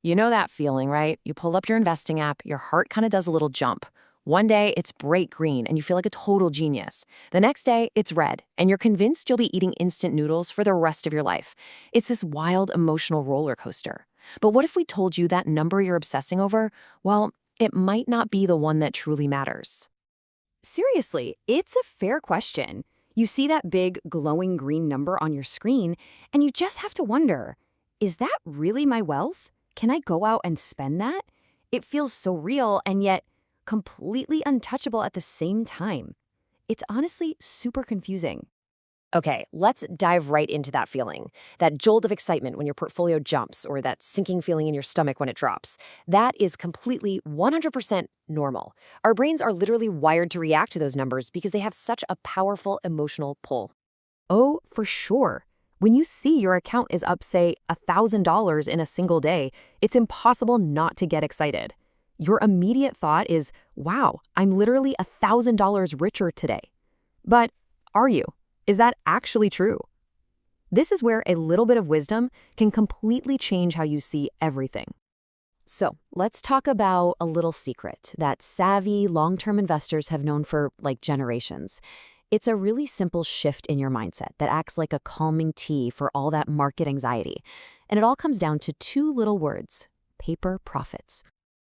You know that feeling, right? You pull up your investing app, your heart kind of does a little jump. One day, it's bright green and you feel like a total genius. The next day, it's red and you're convinced you'll be eating instant noodles for the rest of your life. It's this wild emotional roller coaster. But what if we told you that number you're obsessing over, well, it might not be the one that truly matters? Seriously, it's a fair question. You see that big glowing green number on your screen, and you just have to wonder, is that really my wealth? Can I go out and spend that? It feels so real and yet completely untouchable at the same time. It's honestly super confusing. Okay, let's dive right into that feeling. That jolt of excitement when your portfolio jumps, or that sinking feeling in your stomach when it drops. That is completely 100% normal. Our brains are literally wired to react to those numbers because they have such a powerful emotional pull. Oh, for sure. When you see your account is up, say, $1,000 in a single day, it's impossible not to get excited. Your immediate thought is, wow, I'm literally $1,000 richer today. But are you? Is that actually true? This is where a little bit of wisdom can completely change how you see everything. So let's talk about a little secret that savvy long-term investors have known for like generations. It's a really simple shift in your mindset that acts like a calming tea for all that market anxiety. And it all comes down to two little words: paper profits.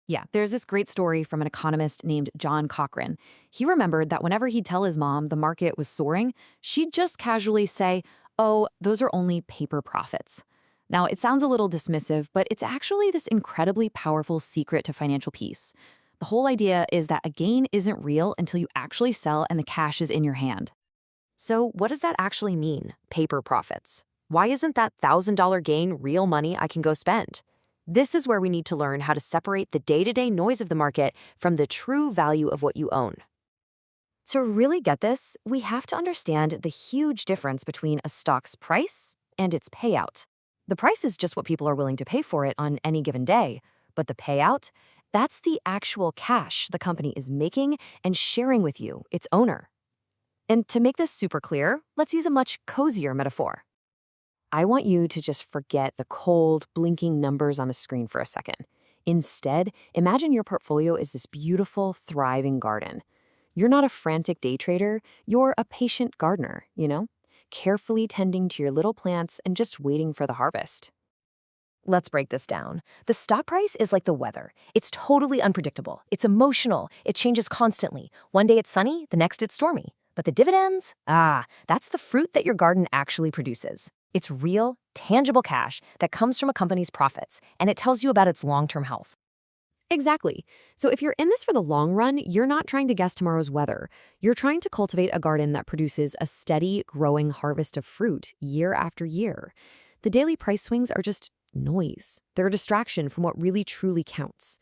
Yeah, there's this great story from an economist named John Cochrane. He remembered that whenever he'd tell his mom the market was soaring, she'd just casually say, "Oh, those are only paper profits." Now, it sounds a little dismissive, but it's actually this incredibly powerful secret to financial peace. The whole idea is that a gain isn't real until you actually sell and the cash is in your hand. So, what does that actually mean, paper profits? Why isn't that $1,000 gain real money I can go spend? This is where we need to learn how to separate the day-to-day noise of the market from the true value of what you own. To really get this, we have to understand the huge difference between a stock's price and its payout. The price is just what people are willing to pay for it on any given day, but the payout, that's the actual cash the company is making and sharing with you, its owner. And to make this super clear, let's use a much cozier metaphor. I want you to just forget the cold, blinking numbers on a screen for a second. Instead, imagine your portfolio is this beautiful, thriving garden. You're not a frantic day trader, you're a patient gardener, carefully tending to your little plants and just waiting for the harvest. Let's break this down. The stock price is like the weather. It's totally unpredictable. It's emotional. It changes constantly. One day it's sunny, the next it's stormy. But the dividends? That's the fruit that your garden actually produces. It's real, tangible cash that comes from a company's profits, and it tells you about its long-term health. Exactly. So if you're in this for the long run, you're not trying to guess tomorrow's weather. You're trying to cultivate a garden that produces a steady, growing harvest of fruit year after year. The daily price swings are just noise. They're a distraction from what really truly counts.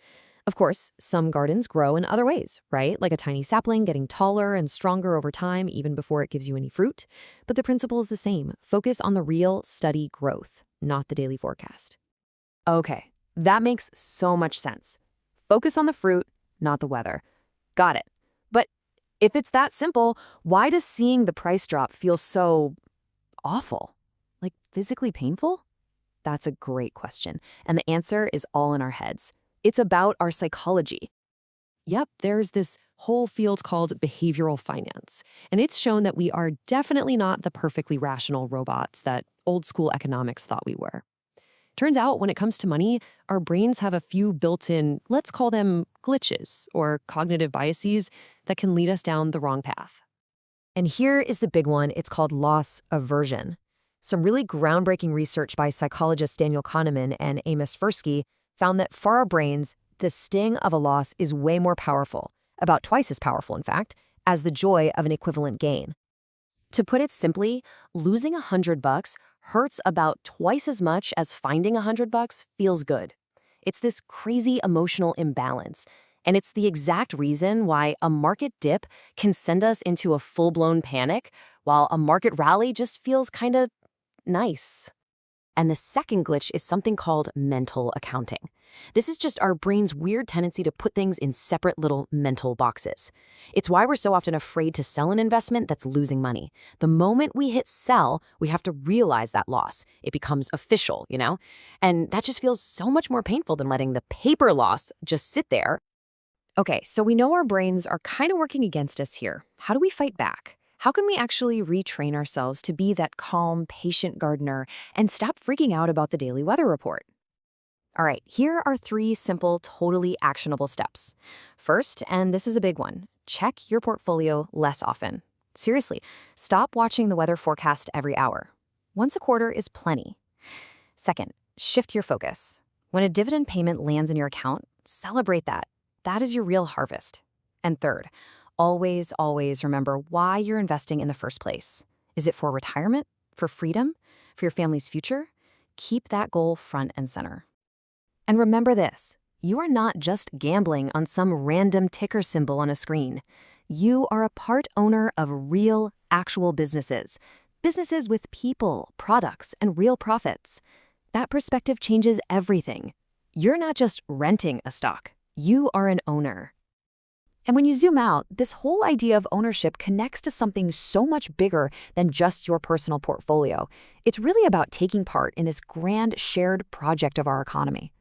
Of course, some gardens grow in other ways, right? Like a tiny sapling getting taller and stronger over time even before it gives you any fruit. But the principle is the same. Focus on the real, steady growth, not the daily forecast. Okay, that makes so much sense. Focus on the fruit, not the weather. Got it. But if it's that simple, why does seeing the price drop feel so awful? Like physically painful? That's a great question. And the answer is all in our heads. It's about our psychology. Yep, there's this whole field called behavioral finance, and it's shown that we are definitely not the perfectly rational robots that old school economics thought we were. Turns out when it comes to money, our brains have a few built-in, let's call them glitches or cognitive biases that can lead us down the wrong path. And here is the big one. It's called loss aversion. Some really groundbreaking research by psychologists Daniel Kahneman and Amos Tversky found that for our brains, the sting of a loss is way more powerful, about twice as powerful, in fact, as the joy of an equivalent gain. To put it simply, losing $100 hurts about twice as much as finding $100 feels good. It's this crazy emotional imbalance, and it's the exact reason why a market dip can send us into a full-blown panic, while a market rally just feels kind of nice. And the second glitch is something called mental accounting. This is just our brain's weird tendency to put things in separate little mental boxes. It's why we're so often afraid to sell an investment that's losing money. The moment we hit sell, we have to realize that loss. It becomes official, you know? And that just feels so much more painful than letting the paper loss just sit there. Okay, so we know our brains are kind of working against us here. How do we fight back? How can we actually retrain ourselves to be that calm, patient gardener and stop freaking out about the daily weather report? All right, here are 3 simple, totally actionable steps. First, and this is a big one, check your portfolio less often. Seriously, stop watching the weather forecast every hour. Once a quarter is plenty. Second, shift your focus. When a dividend payment lands in your account, celebrate that. That is your real harvest. And third, always remember why you're investing in the first place. Is it for retirement? For freedom? For your family's future? Keep that goal front and center. And remember this, you are not just gambling on some random ticker symbol on a screen. You are a part owner of real, actual businesses. Businesses with people, products, and real profits. That perspective changes everything. You're not just renting a stock. You are an owner. And when you zoom out, this whole idea of ownership connects to something so much bigger than just your personal portfolio. It's really about taking part in this grand shared project of our economy.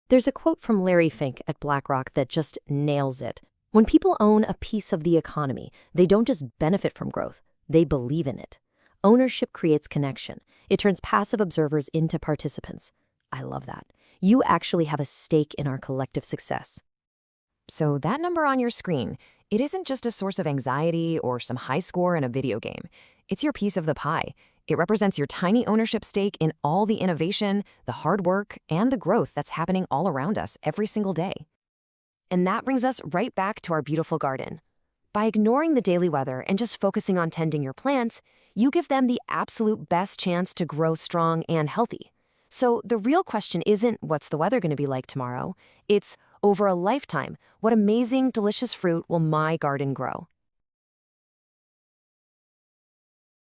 There's a quote from Larry Fink at BlackRock that just nails it. When people own a piece of the economy, they don't just benefit from growth, they believe in it. Ownership creates connection. It turns passive observers into participants. I love that. You actually have a stake in our collective success. So that number on your screen, it isn't just a source of anxiety or some high score in a video game. It's your piece of the pie. It represents your tiny ownership stake in all the innovation, the hard work, and the growth that's happening all around us every single day. And that brings us right back to our beautiful garden. By ignoring the daily weather and just focusing on tending your plants, you give them the absolute best chance to grow strong and healthy. So the real question isn't what's the weather going to be like tomorrow? It's over a lifetime, what amazing, delicious fruit will my garden grow?